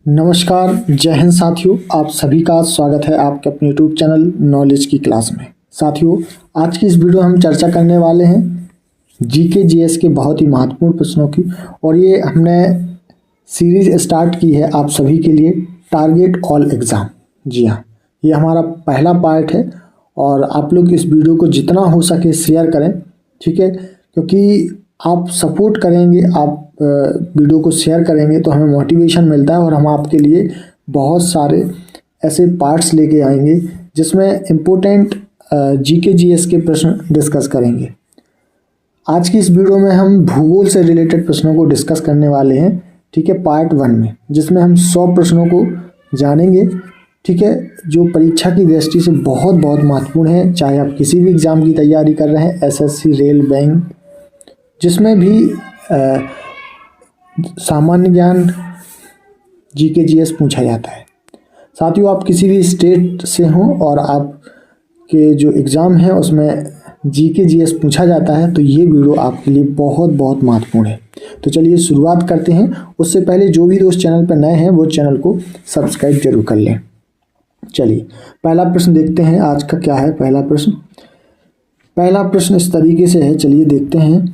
नमस्कार, जय हिंद साथियों। आप सभी का स्वागत है आपके अपने यूट्यूब चैनल नॉलेज की क्लास में। साथियों, आज की इस वीडियो में हम चर्चा करने वाले हैं जीके जीएस के बहुत ही महत्वपूर्ण प्रश्नों की। और ये हमने सीरीज स्टार्ट की है आप सभी के लिए, टारगेट ऑल एग्ज़ाम। जी हाँ, ये हमारा पहला पार्ट है और आप लोग इस वीडियो को जितना हो सके शेयर करें, ठीक है। क्योंकि आप सपोर्ट करेंगे, आप वीडियो को शेयर करेंगे तो हमें मोटिवेशन मिलता है और हम आपके लिए बहुत सारे ऐसे पार्ट्स लेके आएंगे जिसमें इम्पोर्टेंट जीके जीएस के प्रश्न डिस्कस करेंगे। आज की इस वीडियो में हम भूगोल से रिलेटेड प्रश्नों को डिस्कस करने वाले हैं, ठीक है, पार्ट 1 में, जिसमें हम 100 प्रश्नों को जानेंगे, ठीक है, जो परीक्षा की दृष्टि से बहुत महत्वपूर्ण है। चाहे आप किसी भी एग्ज़ाम की तैयारी कर रहे हैं, एसएससी, रेल, बैंक, जिसमें भी सामान्य ज्ञान जीके जीएस पूछा जाता है। साथियों, आप किसी भी स्टेट से हों और आपके जो एग्ज़ाम है उसमें जीके जीएस पूछा जाता है तो ये वीडियो आपके लिए बहुत महत्वपूर्ण है। तो चलिए शुरुआत करते हैं। उससे पहले जो भी दोस्त चैनल पर नए हैं वो चैनल को सब्सक्राइब जरूर कर लें। चलिए पहला प्रश्न देखते हैं आज का क्या है। पहला प्रश्न इस तरीके से है, चलिए देखते हैं।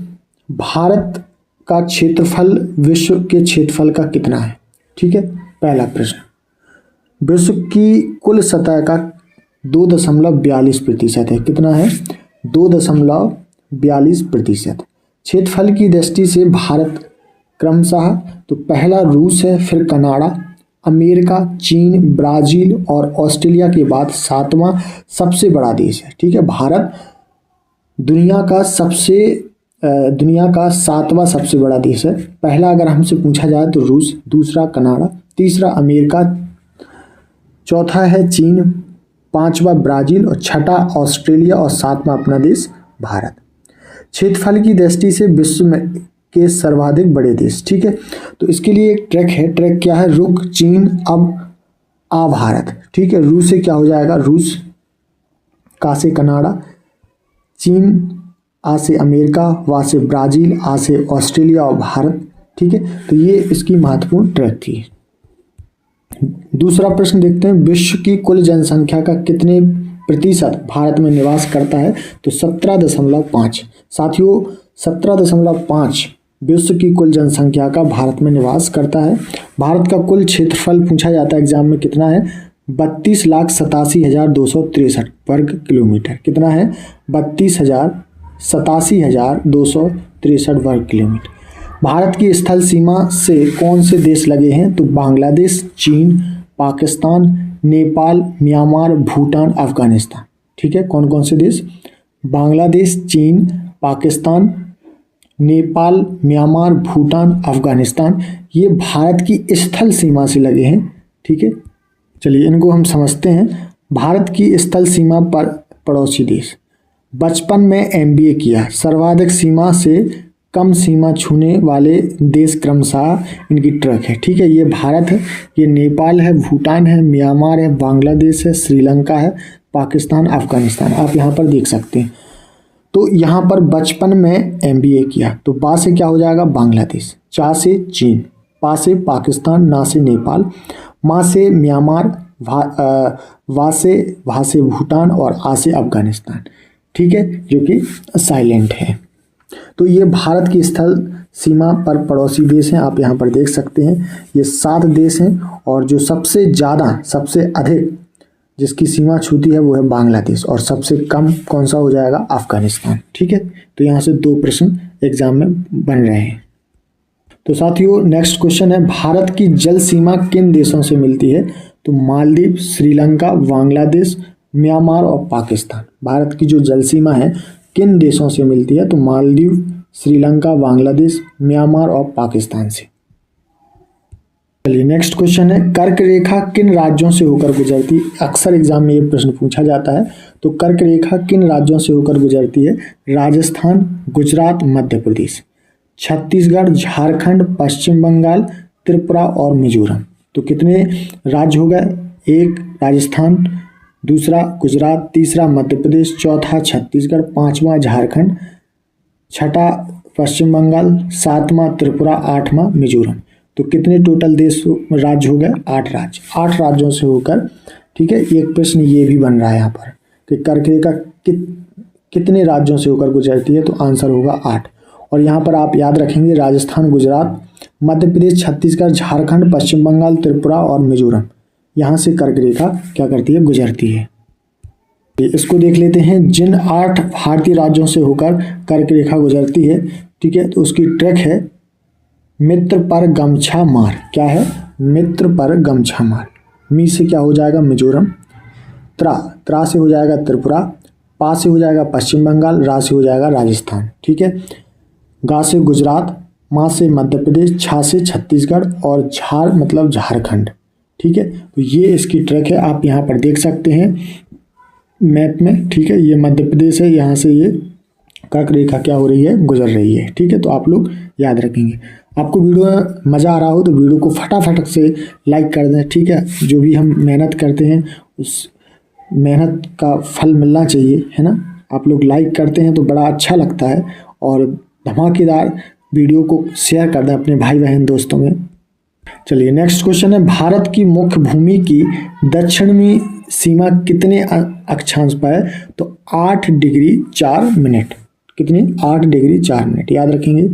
भारत का क्षेत्रफल विश्व के क्षेत्रफल का कितना है? ठीक है, पहला प्रश्न। विश्व की कुल सतह का 2.42% है। कितना है? 2.42%। क्षेत्रफल की दृष्टि से भारत क्रमशः तो पहला रूस है, फिर कनाडा, अमेरिका, चीन, ब्राज़ील और ऑस्ट्रेलिया के बाद 7वां सबसे बड़ा देश है। ठीक है, भारत दुनिया का 7वां सबसे बड़ा देश है। पहला अगर हमसे पूछा जाए तो रूस, दूसरा कनाडा, तीसरा अमेरिका, चौथा है चीन, 5वां ब्राज़ील और छठा ऑस्ट्रेलिया और 7वां अपना देश भारत। क्षेत्रफल की दृष्टि से विश्व में के सर्वाधिक बड़े देश। ठीक है, तो इसके लिए एक ट्रैक है। ट्रैक क्या है? रुक, चीन, अब आ भारत। ठीक है, रूस से क्या हो जाएगा? रूस, का से कनाडा, चीन, आ से अमेरिका, वा से ब्राज़ील, आ से ऑस्ट्रेलिया और भारत। ठीक है, तो ये इसकी महत्वपूर्ण ट्रैक थी। दूसरा प्रश्न देखते हैं। विश्व की कुल जनसंख्या का कितने प्रतिशत भारत में निवास करता है? तो 17.5। साथियों, 17.5 विश्व की कुल जनसंख्या का भारत में निवास करता है। भारत का कुल क्षेत्रफल पूछा जाता है एग्जाम में, कितना है? 32,87,263 वर्ग किलोमीटर। कितना है? 32,87,263 वर्ग किलोमीटर। भारत की स्थल सीमा से कौन से देश लगे हैं? तो बांग्लादेश, चीन, पाकिस्तान, नेपाल, म्यांमार, भूटान, अफगानिस्तान। ठीक है, कौन कौन से देश? बांग्लादेश, चीन, पाकिस्तान, नेपाल, म्यांमार, भूटान, अफगानिस्तान, ये भारत की स्थल सीमा से लगे हैं। ठीक है, चलिए इनको हम समझते हैं। भारत की स्थल सीमा पर पड़ोसी देश। बचपन में एमबीए किया। सर्वाधिक सीमा से कम सीमा छूने वाले देश क्रमशः इनकी ट्रैक है। ठीक है, ये भारत है, ये नेपाल है, भूटान है, म्यांमार है, बांग्लादेश है, श्रीलंका है, पाकिस्तान, अफगानिस्तान। आप यहाँ पर देख सकते हैं। तो यहाँ पर बचपन में एमबीए किया, तो बा से क्या हो जाएगा? बांग्लादेश, चा से चीन, पा से पाकिस्तान, ना से नेपाल, माँ से म्यांमार, वा से भूटान और आ से अफगानिस्तान। ठीक है, जो कि साइलेंट है। तो ये भारत की स्थल सीमा पर पड़ोसी देश हैं। आप यहाँ पर देख सकते हैं ये 7 देश हैं और जो सबसे अधिक जिसकी सीमा छूती है वो है बांग्लादेश और सबसे कम कौन सा हो जाएगा? अफगानिस्तान। ठीक है, तो यहाँ से 2 प्रश्न एग्जाम में बन रहे हैं। तो साथियों, नेक्स्ट क्वेश्चन है। भारत की जल सीमा किन देशों से मिलती है? तो मालदीव, श्रीलंका, बांग्लादेश, म्यांमार और पाकिस्तान। भारत की जो जल सीमा है किन देशों से मिलती है? तो मालदीव, श्रीलंका, बांग्लादेश, म्यांमार और पाकिस्तान से। चलिए नेक्स्ट क्वेश्चन है। कर्क रेखा किन राज्यों से होकर गुजरती है? अक्सर एग्जाम में ये प्रश्न पूछा जाता है। तो कर्क रेखा किन राज्यों से होकर गुजरती है? राजस्थान, गुजरात, मध्य प्रदेश, छत्तीसगढ़, झारखंड, पश्चिम बंगाल, त्रिपुरा और मिजोरम। तो कितने राज्य हो गए? 1 राजस्थान, दूसरा गुजरात, तीसरा मध्य प्रदेश, चौथा छत्तीसगढ़, 5वां झारखंड, छठा पश्चिम बंगाल, 7वां त्रिपुरा, 8वां मिजोरम। तो कितने टोटल देश राज्य हो गए? 8 राज्य। 8 राज्यों से होकर, ठीक है। एक प्रश्न ये भी बन रहा है यहाँ पर कि कर्क रेखा कितने राज्यों से होकर गुजरती है? तो आंसर होगा 8। और यहाँ पर आप याद रखेंगे राजस्थान, गुजरात, मध्य प्रदेश, छत्तीसगढ़, झारखंड, पश्चिम बंगाल, त्रिपुरा और मिजोरम, यहाँ से कर्क रेखा क्या करती है? गुजरती है। इसको देख लेते हैं। जिन 8 भारतीय राज्यों से होकर कर्क रेखा गुजरती है, ठीक है, तो उसकी ट्रैक है मित्र पर गमछा मार। क्या है? मित्र पर गमछा मार। मी से क्या हो जाएगा? मिजोरम। त्रा से हो जाएगा त्रिपुरा, पा से हो जाएगा पश्चिम बंगाल, रा से हो जाएगा राजस्थान, ठीक है। गा से गुजरात, मा से मध्य प्रदेश, छा से छत्तीसगढ़ और झार मतलब झारखंड, ठीक है। तो ये इसकी ट्रैक है, आप यहाँ पर देख सकते हैं मैप में, ठीक है। ये मध्य प्रदेश है, यहाँ से ये कर्क रेखा क्या हो रही है? गुजर रही है, ठीक है। तो आप लोग याद रखेंगे। आपको वीडियो में मज़ा आ रहा हो तो वीडियो को फटाफट से लाइक कर दें, ठीक है। जो भी हम मेहनत करते हैं उस मेहनत का फल मिलना चाहिए, है ना। आप लोग लाइक करते हैं तो बड़ा अच्छा लगता है, और धमाकेदार वीडियो को शेयर कर दें अपने भाई बहन दोस्तों में। चलिए नेक्स्ट क्वेश्चन है, भारत की मुख्य भूमि की दक्षिणी सीमा कितने अक्षांश पर है? तो 8 डिग्री 4 मिनट। कितनी? 8 डिग्री 4 मिनट। याद रखेंगे।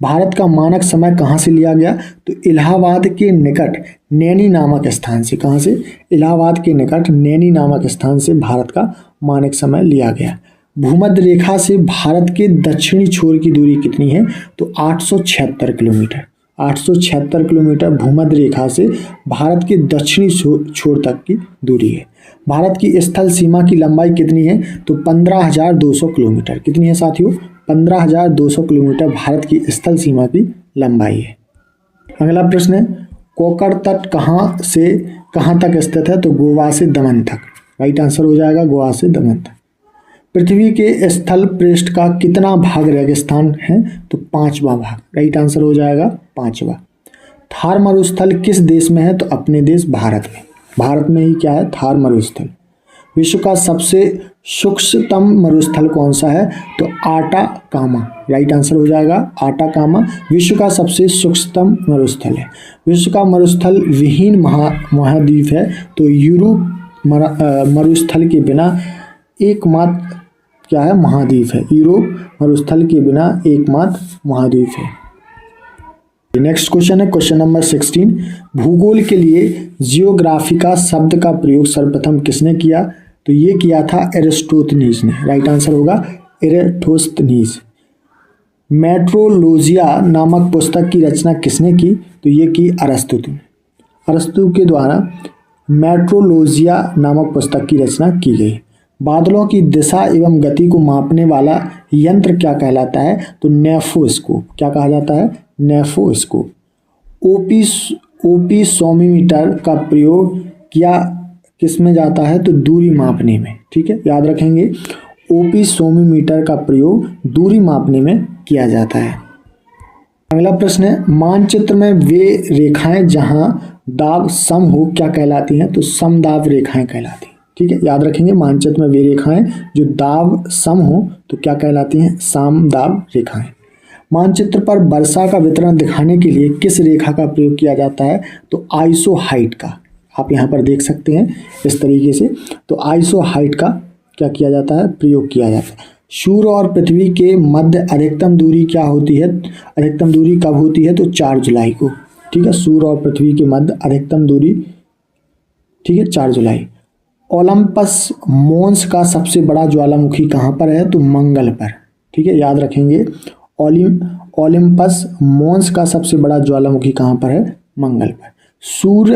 भारत का मानक समय कहाँ से लिया गया? तो इलाहाबाद के निकट नैनी नामक स्थान से। कहाँ से? इलाहाबाद के निकट नैनी नामक स्थान से भारत का मानक समय लिया गया। भूमध्य रेखा से भारत के दक्षिणी छोर की दूरी कितनी है? तो 876 किलोमीटर। 876 किलोमीटर भूमध्य रेखा से भारत के दक्षिणी छोर तक की दूरी है। भारत की स्थल सीमा की लंबाई कितनी है? तो 15,200 किलोमीटर। कितनी है साथियों? 15,200 किलोमीटर भारत की स्थल सीमा की लंबाई है। अगला प्रश्न है, कोकड़ तट कहाँ से कहाँ तक स्थित है? तो गोवा से दमन तक। राइट आंसर हो जाएगा गोवा से दमन तक। पृथ्वी के स्थल पृष्ठ का कितना भाग रेगिस्तान है? तो 5वां भाग। राइट आंसर हो जाएगा 5वां। थार मरुस्थल किस देश में है? तो अपने देश भारत में। भारत में ही क्या है? थार मरुस्थल। विश्व का सबसे सूक्ष्मतम मरुस्थल कौन सा है? तो आटाकामा। राइट आंसर हो जाएगा आटाकामा विश्व का सबसे सूक्ष्मतम मरुस्थल है। विश्व का मरुस्थल विहीन महाद्वीप है। तो यूरोप मरुस्थल के बिना एकमात्र क्या है? महाद्वीप है। यूरोप मरुस्थल के बिना एकमात्र महाद्वीप है। नेक्स्ट क्वेश्चन है क्वेश्चन नंबर 16। भूगोल के लिए जियोग्राफिका शब्द का प्रयोग सर्वप्रथम किसने किया? तो ये किया था एरिस्टोथनीज ने। राइट आंसर होगा एरिस्टोथनीज। मेट्रोलॉजिया नामक पुस्तक की रचना किसने की? तो ये की अरस्तु ने। अरस्तु के द्वारा मेट्रोलॉजिया नामक पुस्तक की रचना की गई। बादलों की दिशा एवं गति को मापने वाला यंत्र क्या कहलाता है? तो नेफोस्कोप। क्या कहा जाता है? नेफोस्कोप। ओपिसोमीटर का प्रयोग किया किस में जाता है? तो दूरी मापने में, ठीक है। याद रखेंगे ओपिसोमीटर का प्रयोग दूरी मापने में किया जाता है। अगला प्रश्न है, मानचित्र में वे रेखाएं जहां दाब सम हो क्या कहलाती हैं? तो समदाब रेखाएं कहलाती हैं, ठीक है। याद रखेंगे मानचित्र में वे रेखाएं जो दाब सम हो तो क्या कहलाती हैं? समदाब रेखाएं। मानचित्र पर वर्षा का वितरण दिखाने के लिए किस रेखा का प्रयोग किया जाता है? तो आइसोहाइट का। आप यहाँ पर देख सकते हैं इस तरीके से। तो आइसोहाइट का क्या किया जाता है? प्रयोग किया जाता है। सूर्य और पृथ्वी के मध्य अधिकतम दूरी क्या होती है? अधिकतम दूरी कब होती है? तो 4 जुलाई को, ठीक है। सूर्य और पृथ्वी के मध्य अधिकतम दूरी, ठीक है, 4 जुलाई। ओलंपस मोन्स का सबसे बड़ा ज्वालामुखी कहाँ पर है? तो मंगल पर, ठीक है। याद रखेंगे ओलंपस मोन्स का सबसे बड़ा ज्वालामुखी कहाँ पर है? मंगल पर। सूर्य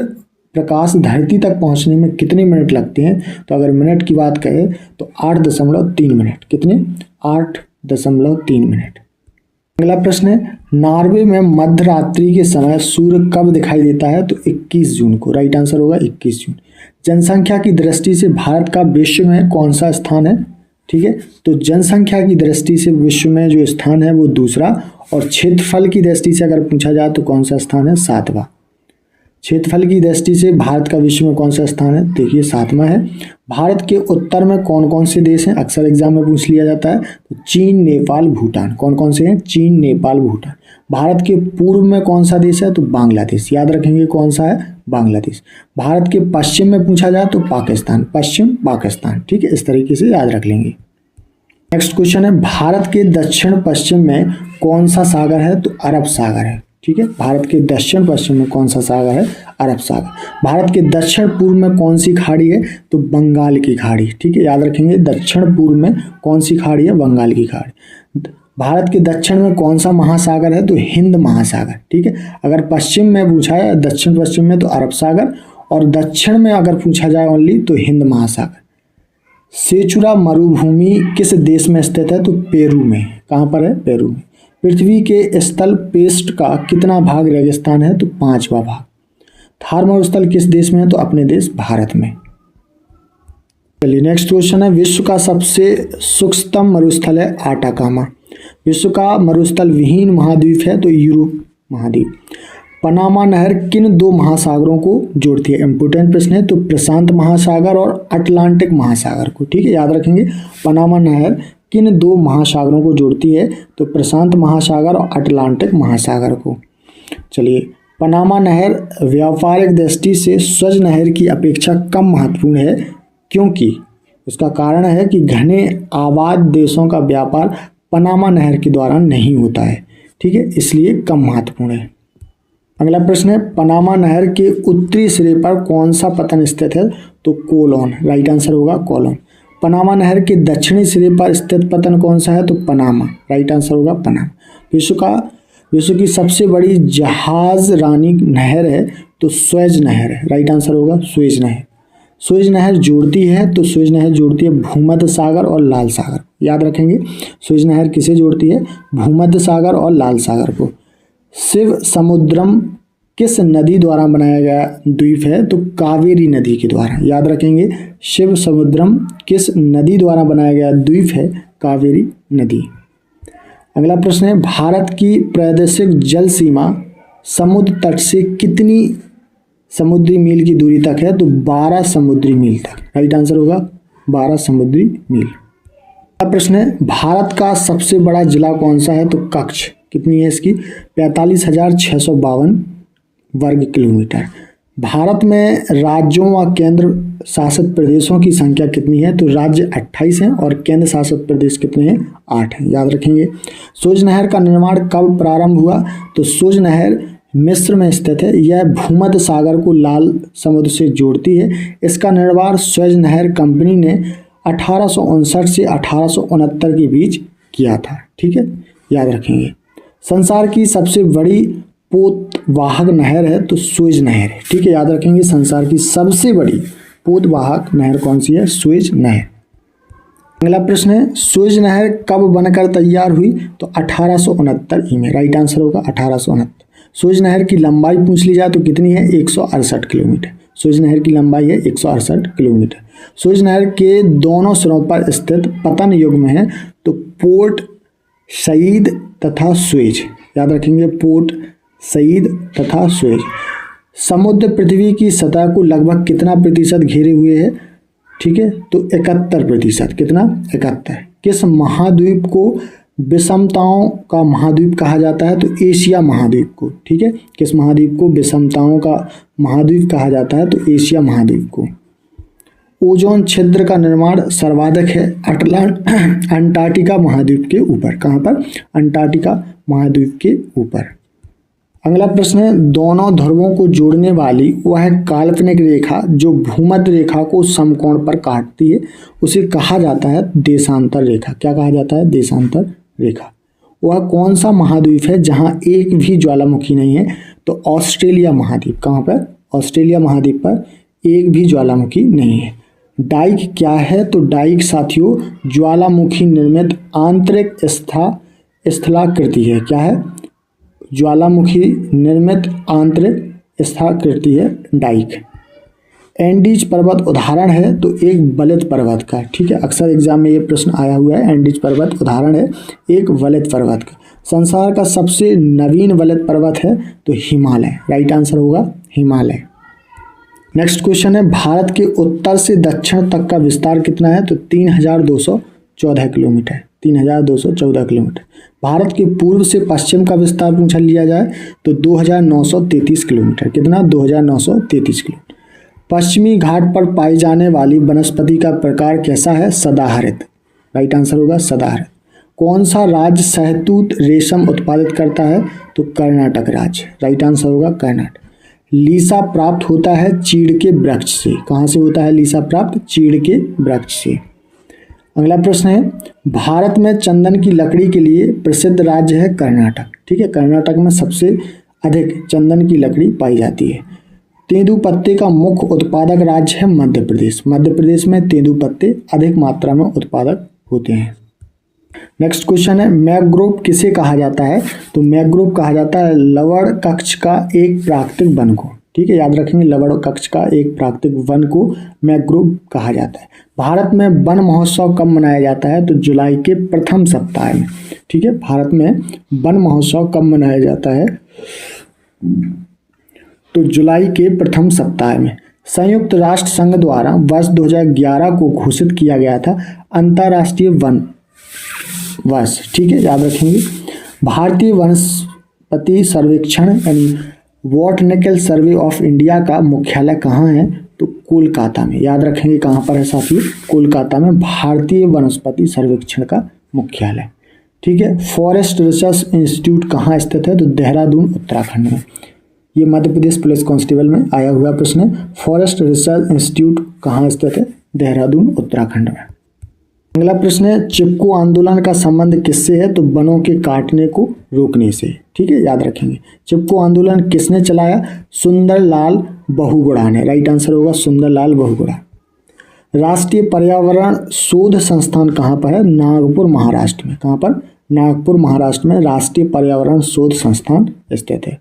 प्रकाश धरती तक पहुंचने में कितने मिनट लगते हैं? तो अगर मिनट की बात करें तो 8.3 मिनट। कितने? 8.3 मिनट। अगला प्रश्न है, नॉर्वे में मध्य रात्रि के समय सूर्य कब दिखाई देता है? तो 21 जून को। राइट आंसर होगा 21 जून। जनसंख्या की दृष्टि से भारत का विश्व में कौन सा स्थान है? ठीक है, तो जनसंख्या की दृष्टि से विश्व में जो स्थान है वो दूसरा, और क्षेत्रफल की दृष्टि से अगर पूछा जाए तो कौन सा स्थान है? 7वां। क्षेत्रफल की दृष्टि से भारत का विश्व में कौन सा स्थान है? देखिए 7वां है। भारत के उत्तर में कौन कौन से देश हैं? अक्सर एग्जाम में पूछ लिया जाता है। तो चीन, नेपाल, भूटान। कौन कौन से हैं? चीन, नेपाल, भूटान। भारत के पूर्व में कौन सा देश है? तो बांग्लादेश। याद रखेंगे कौन सा है? बांग्लादेश। भारत के पश्चिम में पूछा जाए तो पाकिस्तान, पश्चिम पाकिस्तान। ठीक है, इस तरीके से याद रख लेंगे। नेक्स्ट क्वेश्चन है, भारत के दक्षिण पश्चिम में कौन सा सागर है? तो अरब सागर है। ठीक है, भारत के दक्षिण पश्चिम में कौन सा सागर है? अरब सागर। भारत के दक्षिण पूर्व में कौन सी खाड़ी है? तो बंगाल की खाड़ी। ठीक है, याद रखेंगे दक्षिण पूर्व में कौन सी खाड़ी है? बंगाल की खाड़ी। भारत के दक्षिण में कौन सा महासागर है? तो हिंद महासागर। ठीक है, अगर पश्चिम में पूछा है, दक्षिण पश्चिम में तो अरब सागर, और दक्षिण में अगर पूछा जाए ओनली तो हिंद महासागर। सेचुरा मरुभूमि किस देश में स्थित है? तो पेरू में। कहाँ पर है? पेरू में। पृथ्वी के स्थल पृष्ठ का कितना भाग रेगिस्तान है? तो 5वां भाग। थार मरुस्थल किस देश में है? तो अपने देश भारत में। चलिए नेक्स्ट क्वेश्चन है, विश्व का सबसे सूक्ष्मतम मरुस्थल है आटाकामा। विश्व का मरुस्थल विहीन महाद्वीप है तो यूरोप महाद्वीप। पनामा नहर किन दो महासागरों को जोड़ती है? इंपोर्टेंट प्रश्न है। तो प्रशांत महासागर और अटलांटिक महासागर को। ठीक है, याद रखेंगे पनामा नहर किन दो महासागरों को जोड़ती है? तो प्रशांत महासागर और अटलांटिक महासागर को। चलिए, पनामा नहर व्यापारिक दृष्टि से स्वेज नहर की अपेक्षा कम महत्वपूर्ण है, क्योंकि इसका कारण है कि घने आबाद देशों का व्यापार पनामा नहर के द्वारा नहीं होता है। ठीक है, इसलिए कम महत्वपूर्ण है। अगला प्रश्न है, पनामा नहर के उत्तरी सिरे पर कौन सा पतन स्थित है? तो कोलोन। राइट आंसर होगा कोलोन। पनामा नहर के दक्षिणी सिरे पर स्थित पतन कौन सा है? तो पनामा। राइट आंसर होगा पनामा। विश्व की सबसे बड़ी जहाज रानी नहर है तो स्वेज नहर है। राइट आंसर होगा स्वेज नहर। स्वेज नहर जोड़ती है, तो स्वेज नहर जोड़ती है भूमध्य सागर और लाल सागर। याद रखेंगे स्वेज नहर किसे जोड़ती है? भूमध्य सागर और लाल सागर को। शिव समुद्रम किस नदी द्वारा बनाया गया द्वीप है? तो कावेरी नदी के द्वारा। याद रखेंगे शिव समुद्रम किस नदी द्वारा बनाया गया द्वीप है? कावेरी नदी। अगला प्रश्न है, भारत की प्रादेशिक जल सीमा समुद्र तट से कितनी समुद्री मील की दूरी तक है? तो 12 समुद्री मील तक। राइट आंसर होगा 12 समुद्री मील। अगला प्रश्न है, भारत का सबसे बड़ा जिला कौन सा है? तो कच्छ। कितनी है इसकी? 45,652 वर्ग किलोमीटर। भारत में राज्यों व केंद्र शासित प्रदेशों की संख्या कितनी है? तो राज्य 28 हैं और केंद्र शासित प्रदेश कितने हैं? 8 हैं। याद रखेंगे। सुएज नहर का निर्माण कब प्रारंभ हुआ? तो सुएज नहर मिस्र में स्थित है। यह भूमध्य सागर को लाल समुद्र से जोड़ती है। इसका निर्माण सुएज नहर कंपनी ने 1859 से 1869 के बीच किया था। ठीक है, याद रखेंगे। संसार की सबसे बड़ी पोतवाहक नहर है तो सुएज नहर है। ठीक है, याद रखेंगे संसार की सबसे बड़ी पोतवाहक नहर कौन सी है? सुएज नहर। अगला प्रश्न है, सुएज नहर कब बनकर तैयार हुई? तो 1869 में। राइट आंसर होगा 1869। सुएज नहर की लंबाई पूछ ली जाए तो कितनी है? 168 किलोमीटर। सुएज नहर की लंबाई है 168 किलोमीटर। सुएज नहर के दोनों सिरों पर स्थित पतन युग्म है तो पोर्ट सईद तथा सुएज। याद रखेंगे पोर्ट सईद तथा सुएज। समुद्र पृथ्वी की सतह को लगभग कितना प्रतिशत घेरे हुए है? ठीक है, तो 71%। कितना? 71। किस महाद्वीप को विषमताओं का महाद्वीप कहा जाता है? तो एशिया महाद्वीप को। ठीक है, किस महाद्वीप को विषमताओं का महाद्वीप कहा जाता है? तो एशिया महाद्वीप को। ओजोन छिद्र का निर्माण सर्वाधिक है अंटार्कटिका महाद्वीप के ऊपर। कहाँ पर? अंटार्कटिका महाद्वीप के ऊपर। अगला प्रश्न है, दोनों ध्रुवों को जोड़ने वाली वह काल्पनिक रेखा जो भूमध्य रेखा को समकोण पर काटती है उसे कहा जाता है देशांतर रेखा। क्या कहा जाता है? देशांतर रेखा। वह कौन सा महाद्वीप है जहां एक भी ज्वालामुखी नहीं है? तो ऑस्ट्रेलिया महाद्वीप। कहाँ पर? ऑस्ट्रेलिया महाद्वीप पर एक भी ज्वालामुखी नहीं है। डाइक क्या है? तो डाइक साथियों ज्वालामुखी निर्मित आंतरिक स्थलाकृति है। क्या है? ज्वालामुखी निर्मित आंतरिक स्थलाकृति है डाइक। एंडीज पर्वत उदाहरण है तो एक वलित पर्वत का। ठीक है, अक्सर एग्जाम में ये प्रश्न आया हुआ है। एंडीज पर्वत उदाहरण है एक वलित पर्वत का। संसार का सबसे नवीन वलय पर्वत है तो हिमालय, राइट आंसर होगा हिमालय। नेक्स्ट क्वेश्चन है, भारत के उत्तर से दक्षिण तक का विस्तार कितना है तो 3214 किलोमीटर, 3214 किलोमीटर। भारत के पूर्व से पश्चिम का विस्तार पूछा लिया जाए तो 2933 किलोमीटर, कितना 2933 किलोमीटर। पश्चिमी घाट पर पाई जाने वाली वनस्पति का प्रकार कैसा है, सदाहरित, राइट आंसर होगा सदाहरित। कौन सा राज्य शहतूत रेशम उत्पादित करता है तो कर्नाटक राज्य, राइट आंसर होगा कर्नाटक। लीसा प्राप्त होता है चीड़ के वृक्ष से, कहाँ से होता है लीसा प्राप्त, चीड़ के वृक्ष से। अगला प्रश्न है, भारत में चंदन की लकड़ी के लिए प्रसिद्ध राज्य है कर्नाटक, ठीक है, कर्नाटक में सबसे अधिक चंदन की लकड़ी पाई जाती है। तेंदू पत्ते का मुख्य उत्पादक राज्य है मध्य प्रदेश, मध्य प्रदेश में तेंदू पत्ते अधिक मात्रा में उत्पादक होते हैं। नेक्स्ट क्वेश्चन है, मैंग्रोव किसे कहा जाता है तो मैंग्रोव कहा जाता है लवण कक्ष का एक प्राकृतिक वन को, ठीक है, याद रखेंगे लवण कक्ष का एक प्राकृतिक वन को मैंग्रोव कहा जाता है। भारत में वन महोत्सव कब मनाया जाता है तो जुलाई के प्रथम सप्ताह में, ठीक है, भारत में वन महोत्सव कब मनाया जाता है तो जुलाई के प्रथम सप्ताह में। संयुक्त राष्ट्र संघ द्वारा वर्ष 2011 को घोषित किया गया था अंतर्राष्ट्रीय वन वर्ष, ठीक है, याद रखेंगे। भारतीय वनस्पति सर्वेक्षण यानी बॉटनिकल सर्वे ऑफ इंडिया का मुख्यालय कहाँ है तो कोलकाता में, याद रखेंगे कहाँ पर है साथियों, कोलकाता में भारतीय वनस्पति सर्वेक्षण का मुख्यालय, ठीक है। फॉरेस्ट रिसर्च इंस्टीट्यूट कहाँ स्थित है तो देहरादून उत्तराखंड में। ये मध्य प्रदेश पुलिस कांस्टेबल में आया हुआ प्रश्न है, फॉरेस्ट रिसर्च इंस्टीट्यूट कहाँ स्थित है, देहरादून उत्तराखंड में। अगला प्रश्न है, चिपको आंदोलन का संबंध किससे है तो वनों के काटने को रोकने से, ठीक है, याद रखेंगे। चिपको आंदोलन किसने चलाया, सुंदरलाल बहुगुणा ने, राइट आंसर होगा सुंदरलाल बहुगुणा। राष्ट्रीय पर्यावरण शोध संस्थान कहाँ पर है, नागपुर महाराष्ट्र में, कहाँ पर, नागपुर महाराष्ट्र में राष्ट्रीय पर्यावरण शोध संस्थान स्थित है।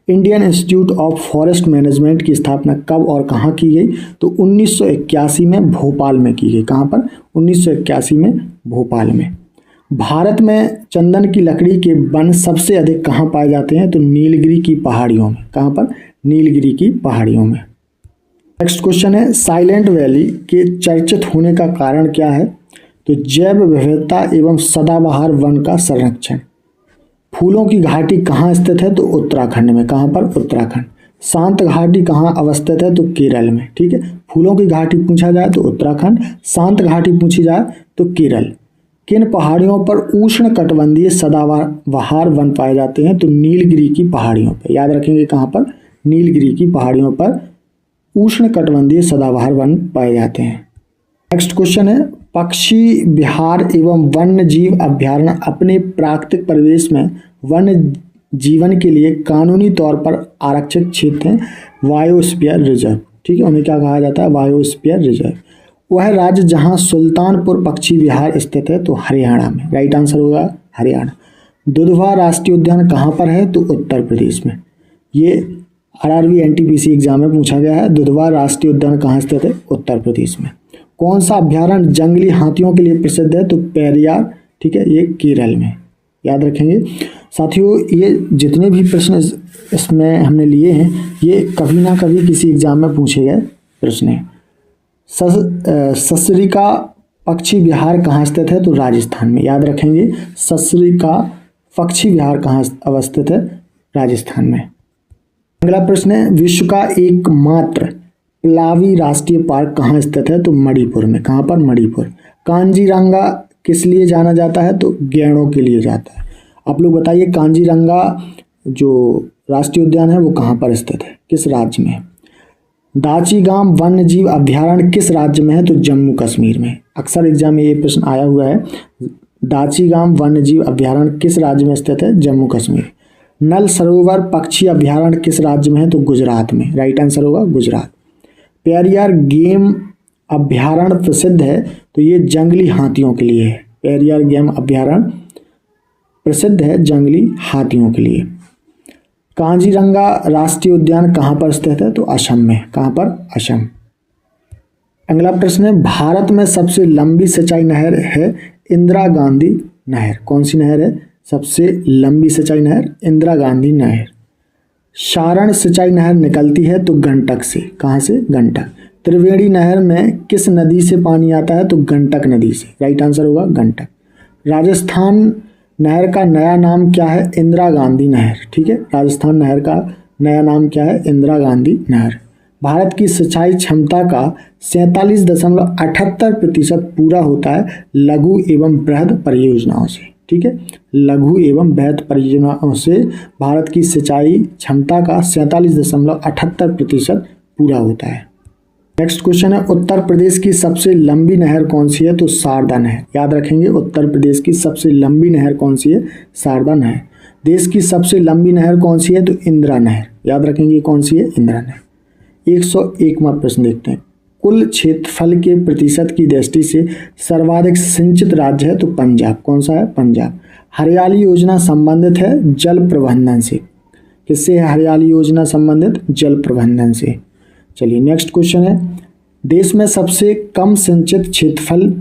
Indian institute of forest management की स्थापना कब और कहाँ की गई तो 1981 में भोपाल में की गई, कहाँ पर, 1981 में भोपाल में। भारत में चंदन की लकड़ी के वन सबसे अधिक कहाँ पाए जाते हैं तो नीलगिरी की पहाड़ियों में, कहाँ पर, नीलगिरी की पहाड़ियों में। नेक्स्ट क्वेश्चन है, साइलेंट वैली के चर्चित होने का कारण क्या है तो जैव विविधता एवं सदाबहार वन का संरक्षण। फूलों की घाटी कहाँ स्थित है तो उत्तराखंड में, कहाँ पर, उत्तराखंड। शांत घाटी कहाँ अवस्थित है तो केरल में, ठीक है। फूलों की घाटी पूछा जाए तो उत्तराखंड, शांत घाटी पूछी जाए तो केरल। किन पहाड़ियों पर उष्ण कटिबंधीय सदाबहार वन पाए जाते हैं तो नीलगिरी की पहाड़ियों पर, याद रखेंगे कहाँ पर, नीलगिरी की पहाड़ियों पर उष्ण कटिबंधीय सदाबहार वन पाए जाते हैं। नेक्स्ट क्वेश्चन है, पक्षी विहार एवं वन्य जीव अभ्यारण्य अपने प्राकृतिक परिवेश में वन्य जीवन के लिए कानूनी तौर पर आरक्षित क्षेत्र हैं बायोस्फीयर रिजर्व, ठीक है, उन्हें क्या कहा जाता है, बायोस्फीयर रिजर्व। वह राज्य जहां सुल्तानपुर पक्षी विहार स्थित है तो हरियाणा में, राइट आंसर होगा हरियाणा। दुधवा राष्ट्रीय उद्यान कहाँ पर है तो उत्तर प्रदेश में। ये आरआरबी एनटीपीसी एग्जाम में पूछा गया है, दुधवा राष्ट्रीय उद्यान कहाँ स्थित है, उत्तर प्रदेश में। कौन सा अभ्यारण्य जंगली हाथियों के लिए प्रसिद्ध है तो पेरियार, ठीक है, ये केरल में, याद रखेंगे साथियों। ये जितने भी प्रश्न इसमें हमने लिए हैं ये कभी ना कभी किसी एग्जाम में पूछे गए प्रश्न हैं। ससरिका पक्षी विहार कहाँ स्थित है तो राजस्थान में, याद रखेंगे ससरिका पक्षी विहार कहाँ अवस्थित है, राजस्थान में। अगला प्रश्न है, विश्व का एकमात्र पलावी राष्ट्रीय पार्क कहाँ स्थित है तो मणिपुर में, कहाँ पर, मणिपुर। कांजीरंगा किस लिए जाना जाता है तो गैंडों के लिए जाता है। आप लोग बताइए कांजीरंगा जो राष्ट्रीय उद्यान है वो कहाँ पर स्थित है, किस राज्य में। दाचीगाम वन्य जीव अभ्यारण्य किस राज्य में है तो जम्मू कश्मीर में। अक्सर एग्जाम में ये प्रश्न आया हुआ है, दाचीगाम वन्य जीव अभ्यारण्य किस राज्य में स्थित है, जम्मू कश्मीर। नल सरोवर पक्षी अभ्यारण्य किस राज्य में है तो गुजरात में, राइट आंसर होगा गुजरात। पेरियार गेम अभ्यारण्य प्रसिद्ध है तो ये जंगली हाथियों के लिए है, पेरियार गेम अभ्यारण्य प्रसिद्ध है जंगली हाथियों के लिए। कांजीरंगा राष्ट्रीय उद्यान कहाँ पर स्थित है तो असम में, कहाँ पर, असम। अगला प्रश्न है, भारत में सबसे लंबी सिंचाई नहर है इंदिरा गांधी नहर, कौन सी नहर है, सबसे लंबी सिंचाई नहर इंदिरा गांधी नहर। सारण सिंचाई नहर निकलती है तो गंडक से, कहाँ से? गंडक। त्रिवेणी नहर में किस नदी से पानी आता है? तो गंडक नदी से, राइट आंसर होगा गंडक। राजस्थान नहर का नया नाम क्या है? इंदिरा गांधी नहर, ठीक है। राजस्थान नहर का नया नाम क्या है? इंदिरा गांधी नहर। भारत की सिंचाई क्षमता का 47.78% पूरा होता है लघु एवं बृहद परियोजनाओं से, ठीक है। लघु एवं बृहद परियोजनाओं से भारत की सिंचाई क्षमता का 47.78% पूरा होता है। नेक्स्ट क्वेश्चन है, उत्तर प्रदेश की सबसे लंबी नहर कौन सी है? तो शारदा नहर। याद रखेंगे, उत्तर प्रदेश की सबसे लंबी नहर कौन सी है? शारदा नहर। देश की सबसे लंबी नहर कौन सी है? तो इंदिरा नहर। याद रखेंगे कौन सी है? इंदिरा नहर। 101वां प्रश्न देखते हैं। कुल क्षेत्रफल के प्रतिशत की दृष्टि से सर्वाधिक सिंचित राज्य है तो पंजाब। कौन सा है? पंजाब। हरियाली योजना संबंधित है जल प्रबंधन से। किससे है हरियाली योजना संबंधित? जल प्रबंधन से। चलिए नेक्स्ट क्वेश्चन है, देश में सबसे कम सिंचित क्षेत्रफल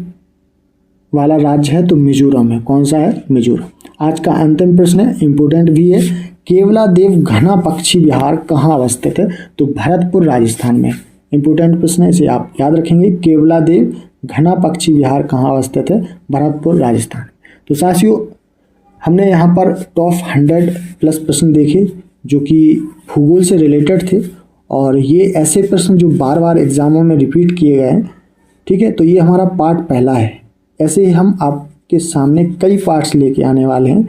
वाला राज्य है तो मिजोरम है। कौन सा है? मिजोरम। आज का अंतिम प्रश्न है, इंपोर्टेंट भी है। केवलादेव घना पक्षी विहार कहाँ अवस्थित है? तो भरतपुर राजस्थान में। इंपोर्टेंट प्रश्न है, इसे आप याद रखेंगे। केवलादेव घना पक्षी विहार कहाँ अवस्थित है? भरतपुर राजस्थान। तो साथियों, हमने यहाँ पर टॉप 100+ प्रश्न देखे जो कि भूगोल से रिलेटेड थे, और ये ऐसे प्रश्न जो बार बार एग्जामों में रिपीट किए गए हैं, ठीक है। तो ये हमारा पार्ट पहला है। ऐसे ही हम आपके सामने कई पार्ट्स लेके आने वाले हैं।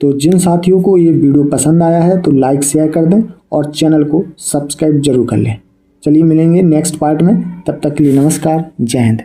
तो जिन साथियों को ये वीडियो पसंद आया है तो लाइक शेयर कर दें और चैनल को सब्सक्राइब जरूर कर लें। चलिए मिलेंगे नेक्स्ट पार्ट में, तब तक के लिए नमस्कार, जय हिंद।